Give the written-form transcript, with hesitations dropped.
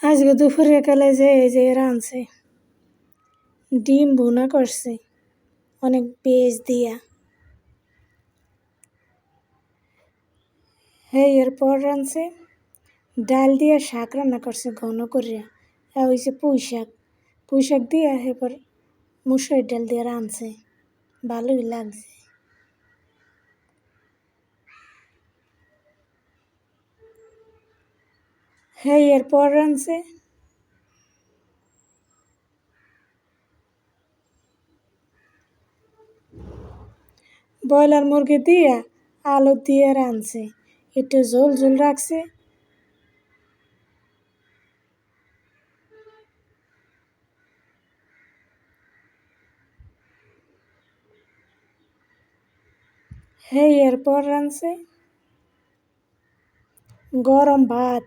আজকে দুপুরে কালে যে এই যে রাঁধছে ডিম ভুনা করছে অনেক পেঁয়াজ দিয়া। হ্যাঁ, এরপর রাঁধছে ডাল দিয়া শাক রান্না করছে ঘন করিয়া। হয়েছে পুঁই শাক দিয়া এরপর মুসুর ডাল দিয়ে রাঁধছে, ভালোই লাগছে। হ্যাঁ, এরপর রাঁধছে ব্রয়লার মুরগি দিয়া আলু দিয়ে রাঁধছে, একটু ঝোল ঝোল রাখছে। হ্যাঁ, এরপর রাঁধছে গরম ভাত।